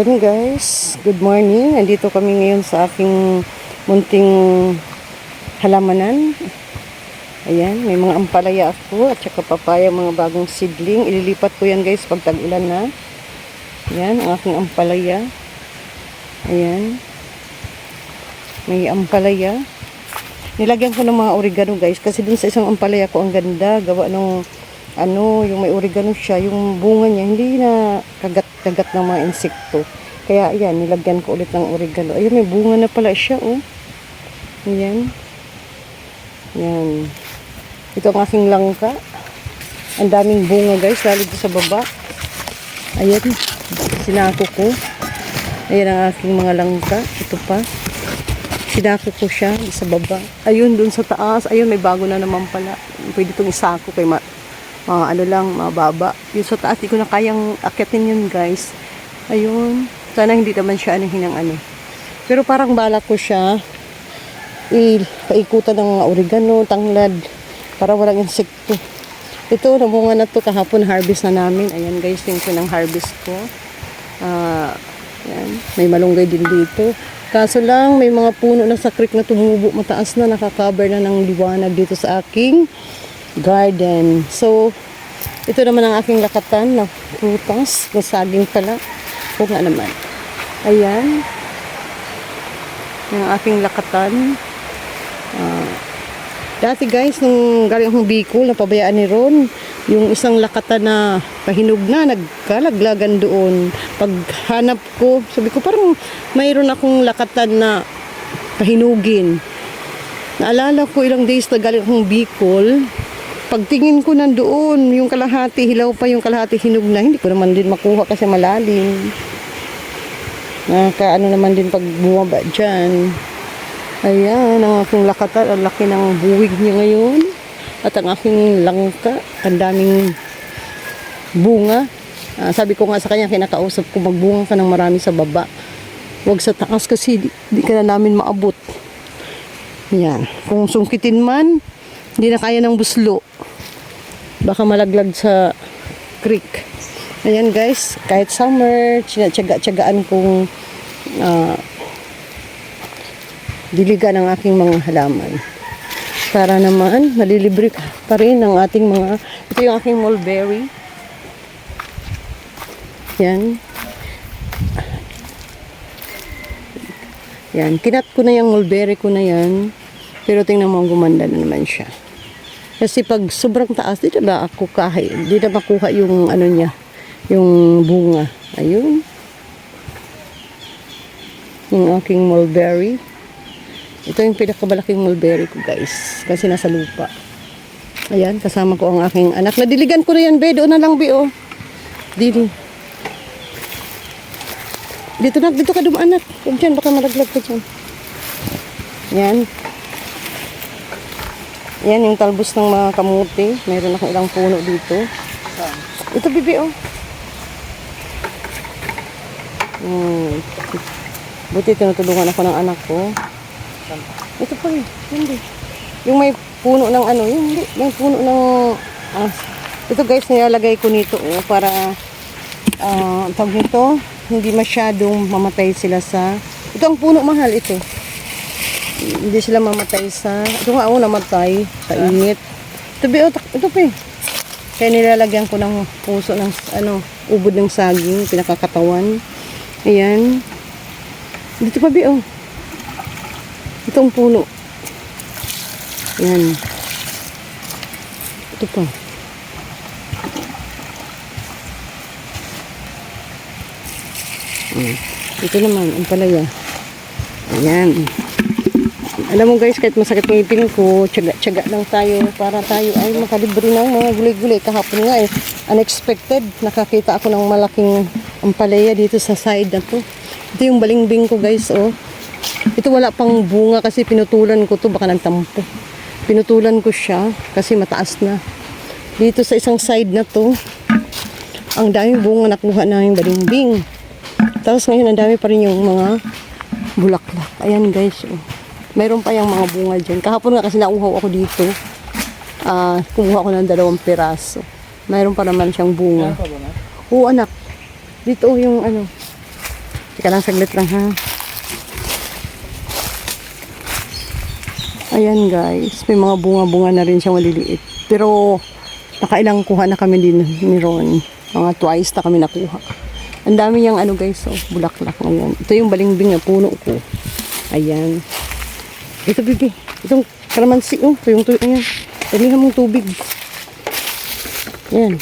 Ayan guys, good morning. Andito kami ngayon sa aking munting halamanan. Ayan, may mga ampalaya ako at saka papaya, mga bagong seedling. Ililipat ko yan guys pag tag-ulan na. Ayan, ang aking ampalaya. Ayan. May ampalaya. Nilagyan ko ng mga oregano guys kasi dun sa isang ampalaya ko ang ganda. Gawa ng yung may oregano siya, yung bunga niya hindi na kagat ng mga insekto. Kaya ayan, nilagyan ko ulit ng oregano. Ayun, may bunga na pala siya, oh. Ayan. Ayan. Ito ang aking langka. Ang daming bunga guys, lalo dito sa baba. Ayan, sinako ko. Ayan ang aking mga langka. Ito pa. Sinako ko siya sa baba. Ayun, dun sa taas. Ayun, may bago na naman pala. Pwede itong isako kay mababa. Yung sa taas, di ko na kayang akyatin yun guys. Ayun. Sana hindi naman siya hinang. Pero parang balak ko siya paikutan ng mga oregano, tanglad, para walang insekto. Ito, namunga na to kahapon, harvest na namin. Ayan guys, tingko ng harvest ko. Ayan. May malunggay din dito. Kaso lang, may mga puno na sa creek na tumubo, mataas na, nakaka-cover na ng liwanag dito sa aking garden. So, ito naman ang aking lakatan na prutas, na saging pala. O nga naman. Ayan. Yung aking lakatan. Dati guys, nung galing akong Bicol, napabayaan ni Ron, yung isang lakatan na pahinog na, nagkalaglagan doon. Paghanap ko, sabi ko parang mayroon akong lakatan na pahinugin. Naalala ko ilang days na galing akong Bicol, pagtingin ko nandoon, yung kalahati, hilaw pa yung kalahati, hinog na. Hindi ko naman din makuha kasi malalim. Nakakaano naman din pag bumaba dyan. Ayan, ang aking lakatan, ang laki ng buwig niya ngayon. At ang aking langka, ang daming bunga. Sabi ko nga sa kanya, kinakausap ko, magbunga ka ng marami sa baba. Huwag sa taas kasi di ka na namin maabot. Yan, kung sungkitin man, hindi na kaya ng buslo. Baka malaglag sa creek. Ayan guys, kahit summer, tsagaan kong diligan ang aking mga halaman. Para naman, malilibre pa rin ang ating mga... Ito yung aking mulberry. Yan. Yan, kinat ko na yung mulberry ko na yan. Pero tingnan mo, gumanda na naman siya. Kasi pag sobrang taas, di na makuha yung niya, yung bunga. Ayun. Yung aking mulberry. Ito yung pinakamalaking mulberry ko guys. Kasi nasa lupa. Ayan, kasama ko ang aking anak. Nadiligan ko na yan, be. Doon na lang, be, oh. Dito ka dumaan, anak. Huwag dyan, baka malaglag ka dyan. Yan. Yan yung talbos ng mga kamuti. Mayroon akong ilang puno dito. Ito, bibi, oh. Buti tinutulungan ako ng anak ko. Ito pa rin. Hindi. Yung may puno ng hindi. May puno ng... ito guys, nilalagay ko nito, oh, para tawag nito, hindi masyadong mamatay sila sa... Ito ang puno, mahal ito. Hindi sila mamatay sa... Ito nga, namatay sa init. Ito pa eh. Kaya nilalagyan ko ng puso ng ubod ng saging, pinakakatawan. Ayan. Dito pa, bi, oh. Itong puno. Ayan. Ito pa. Ito naman, ang palaya. Ayan. Alam mo guys, kahit masakit ng ipin ko, tiyaga lang tayo para tayo ay makalibre ng mga gulay-gulay. Kahapon nga unexpected, nakakita ako ng malaking ampalaya dito sa side na to. Ito yung balingbing ko guys, oh. Ito wala pang bunga kasi pinutulan ko to, baka nagtampo. Pinutulan ko siya kasi mataas na. Dito sa isang side na to, ang daming bunga nakuha na yung balingbing. Tapos ngayon, ang dami pa rin yung mga bulaklak. Ayan guys, oh. Mayroon pa yung mga bunga dyan. Kahapon nga kasi nauhaw ako dito. Kumuha ko ng 2 piraso. Mayroon pa naman siyang bunga. Oo, anak. Dito yung Teka lang, saglit lang ha. Ayan guys, may mga bunga-bunga na rin siya maliliit. Pero nakailang kuha na kami din ni Ron. Mga twice na kami nakuha. Ang dami niyang ano guys, oh, bulaklak ngayon. Ito yung balimbing na puno ko. Ayan. Ito bibi, itong kalamansi, oh, tuyong-tuyo yan. Dalihan mong tubig. Ayan.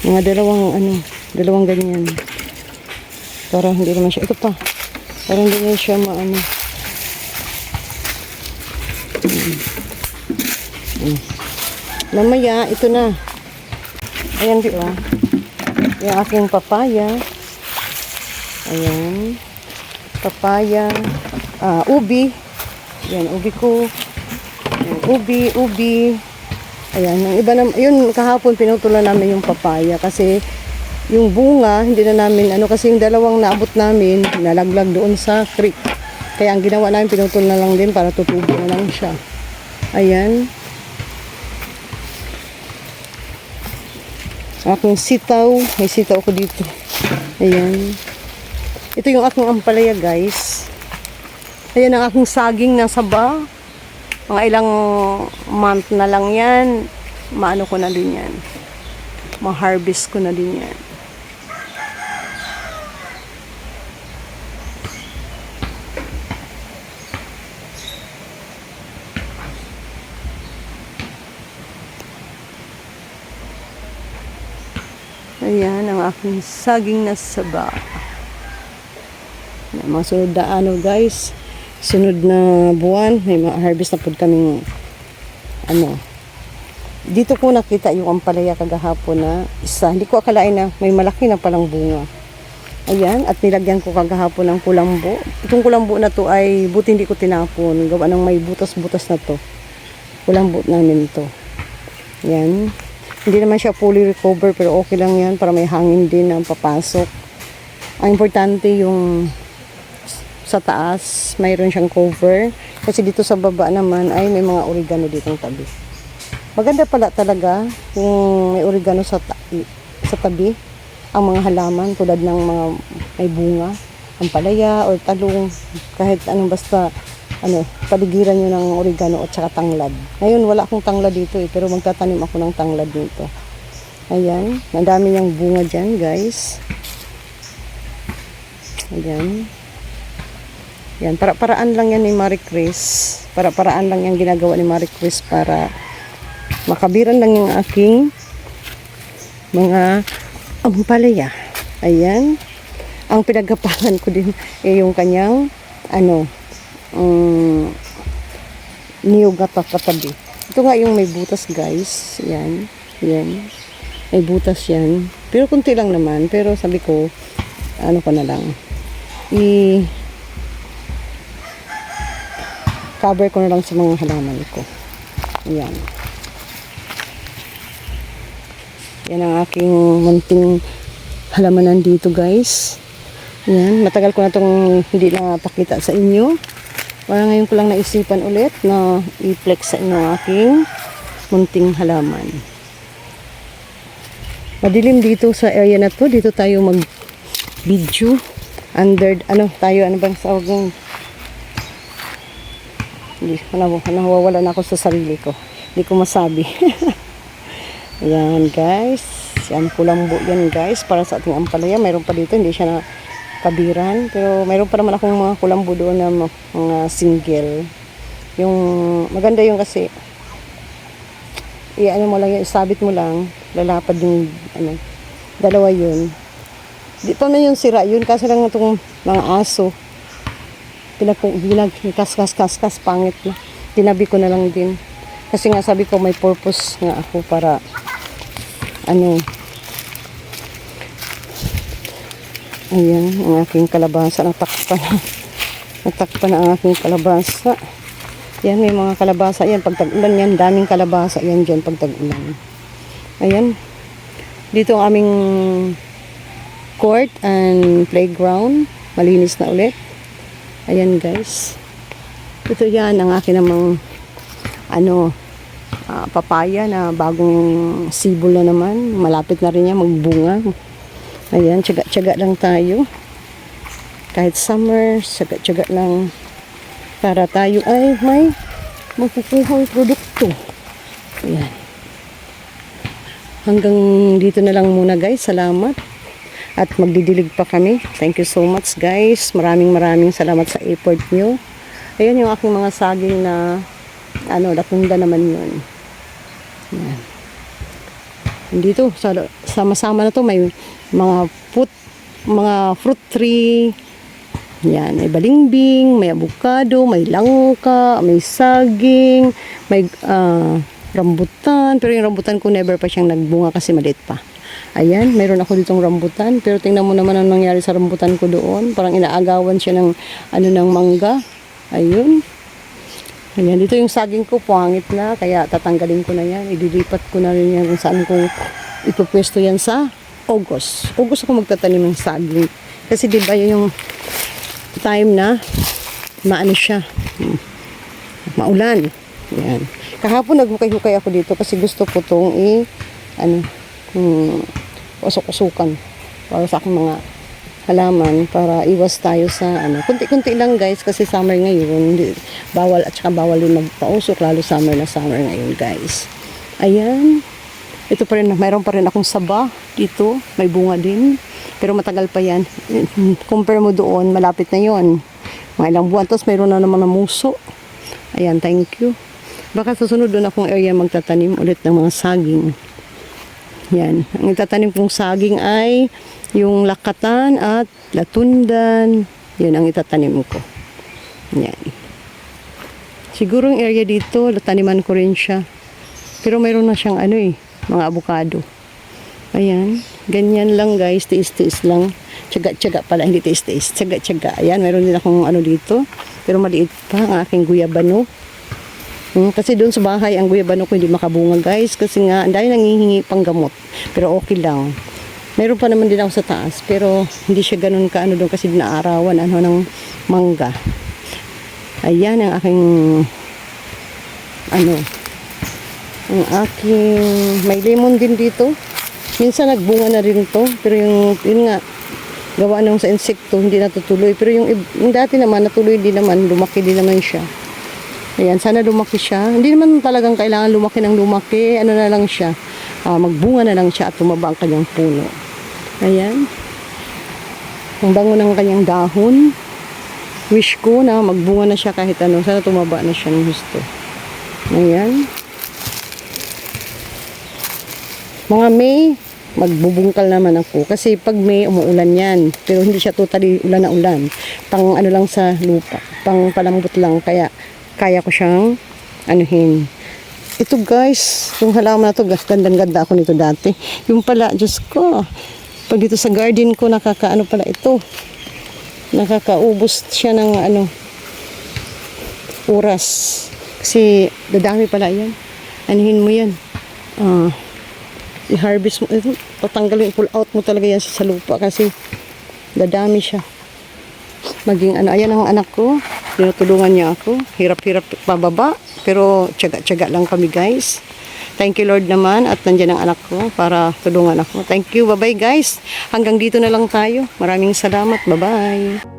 Mga dalawang ganyan. Para hindi naman siya, ito pa. Para hindi naman siya maano. Mamaya, ito na. Ayan di oh. Yung aking papaya. Ayan. Papaya. Ubi. Ayan, ubi ko. Ayan, ubi. Ayan, ang iba na, yun kahapon pinutulan namin yung papaya kasi yung bunga, hindi na namin, kasi yung dalawang naabot namin, nalaglag doon sa creek. Kaya ang ginawa namin, pinutol na lang din para tutubo na lang siya. Ayan. Aking sitaw, may sitaw ko dito. Ayan. Ito yung aking ampalaya guys. Ayan ang aking saging na saba. Mga ilang month na lang yan. Maano ko na din yan. Ma-harvest ko na din yan. Ayan ang aking saging na saba. Mga sunod na guys. Sunod na buwan, may ma-harvest na po kaming dito ko nakita yung ampalaya kagahapon na isa. Hindi ko akalain na may malaki na palang bunga. Ayan, at nilagyan ko kagahapon ng kulambo. Itong kulambo na to ay buti hindi ko tinapon. Gawa ng may butas-butas na to. Kulambo namin to. Ayan. Hindi naman siya fully recover pero okay lang yan para may hangin din na papasok. Ang importante yung sa taas, mayroon siyang cover. Kasi dito sa baba naman ay may mga oregano ditong tabi. Maganda pala talaga kung may oregano sa tabi. Ang mga halaman tulad ng mga may bunga, ampalaya or talong, kahit anong basta paligiran nyo ng oregano at saka tanglad. Ngayon wala akong tanglad dito pero magtatanim ako ng tanglad dito. Ayan, ang dami niyang bunga dyan guys. Ayan. Yan, para-paraan lang yan ni Marie Chris. Para-paraan lang yan ginagawa ni Marie Chris para makabiran lang yung aking mga ampalaya. Ayan. Ang pinagapangan ko din yung kanyang niyog na katabi. Ito nga yung may butas guys. Yan. Yan. May butas yan. Pero kunti lang naman. Pero sabi ko, ko na lang. Cover ko na lang sa mga halaman ko. Ayan. Yan ang aking munting halamanan dito guys. Ayan. Matagal ko na itong hindi napakita sa inyo. Para ngayon ko lang naisipan ulit na i-flex sa inyo ang aking munting halaman. Madilim dito sa area na to. Dito tayo mag-video. Under, ano bang sawag ng hindi, nawawala na ako sa sarili ko. Hindi ko masabi. Ayan guys. Yan, kulambo yan guys. Para sa ating ampalaya. Mayroon pa dito. Hindi siya na kabiran. Pero mayroon pa naman akong mga kulambo doon na mga single. Yung maganda yung kasi mo lang, isabit mo lang. Lalapad yung dalawa yun. Di pa man yung sira yun. Kasi lang itong mga aso. Kas pangit na. Tinabi ko na lang din. Kasi nga sabi ko may purpose nga ako para ayan, ang aking kalabasa. Natakpan na ang aking kalabasa. Yan, may mga kalabasa. Yan, pag tag-ulan yan, daming kalabasa yan dyan pag tag-ulan. Ayan. Dito ang aming court and playground. Malinis na ulit. Ayan guys. Ito yan ang akin namang papaya na bagong sibol na naman. Malapit na rin yan magbunga. Ayan, tiyaga-tiyaga lang tayo. Kahit summer, tiyaga-tiyaga lang para tayo ay may makukuhang produkto. Ayan. Hanggang dito na lang muna guys. Salamat. At magdidilig pa kami. Thank you so much guys. Maraming salamat sa effort nyo. Ayan yung aking mga saging na latunda naman yun. Ayan. Dito, sama-sama na to may mga fruit tree. Yan, may balimbing, may avocado, may langka, may saging, may rambutan. Pero yung rambutan ko never pa siyang nagbunga kasi maliit pa. Ayan, mayroon ako ditong rambutan. Pero tingnan mo naman ang nangyari sa rambutan ko doon. Parang inaagawan siya ng ng mangga. Ayun. Ayan, dito yung saging ko, puwangit na. Kaya tatanggalin ko na yan. Idilipat ko na rin yan kung saan ko ipupwesto yan sa August. August ako magtatanim ng saging. Kasi diba yung time na maano siya. Maulan. Ayan. Kahapon naghukay-hukay ako dito kasi gusto ko itong usok-usukan para sa aking mga halaman para iwas tayo sa kunti-kunti lang guys kasi summer ngayon, bawal at saka bawal din magpausok lalo summer na summer ngayon guys. Ayan. Ito pa rin, mayroon pa rin akong saba dito, may bunga din. Pero matagal pa yan. Compare mo doon, malapit na yon. Mga ilang buwan, tapos mayroon na naman ng muso. Ayan, thank you. Baka susunod doon akong area magtatanim ulit ng mga saging. Yan. Ang itatanim kong saging ay yung lakatan at latundan. Yan ang itatanim ko. Yan. Siguro yung area dito, taniman ko rin siya. Pero mayroon na siyang mga avocado. Ayan. Ganyan lang guys. Tiis-tiis lang. Tiyaga-tiyaga pala. Hindi tiis-tiis. Tiyaga-tiyaga. Ayan. Mayroon din akong dito. Pero maliit pa ang aking guyabano. Kasi doon sa bahay, ang guyabano ko hindi makabunga guys. Kasi nga, ang dahil nangihingi pang gamot. Pero okay lang. Meron pa naman din ako sa taas. Pero hindi siya ganun doon kasi dinaarawan ng mangga. Ayan ang aking ang aking may lemon din dito. Minsan nagbunga na rin to. Pero yun nga, gawa nung sa insekto, hindi natutuloy. Pero yung dati naman, natuloy din naman, lumaki din naman siya. Ayan, sana lumaki siya. Hindi naman talagang kailangan lumaki ng lumaki. Ano na lang siya. Magbunga na lang siya at tumaba ang kanyang puno. Ayan. Ang bango ng kanyang dahon. Wish ko na magbunga na siya kahit Sana tumaba na siya ng gusto. Ayan. Mga May, magbubungkal naman ako. Kasi pag May, umuulan yan. Pero hindi siya totally ulan na ulan. Pang lang sa lupa. Pang palambot lang. Kaya ko siyang anuhin. Ito guys, yung halaman na ito, gandang-ganda ako nito dati. Yung pala, Diyos ko, pag dito sa garden ko, pala ito. Nakakaubos siya ng oras. Kasi dadami pala yan. Anuhin mo yan. I-harvest mo. Ito, patanggalin, pull out mo talaga yan sa lupa kasi dadami siya. Maging ayan ang anak ko. Tinutulungan niya ako. Hirap-hirap pababa. Pero tiyaga-tiyaga lang kami guys. Thank you Lord naman. At nandiyan ang anak ko para tulungan ako. Thank you. Bye-bye guys. Hanggang dito na lang tayo. Maraming salamat. Bye-bye.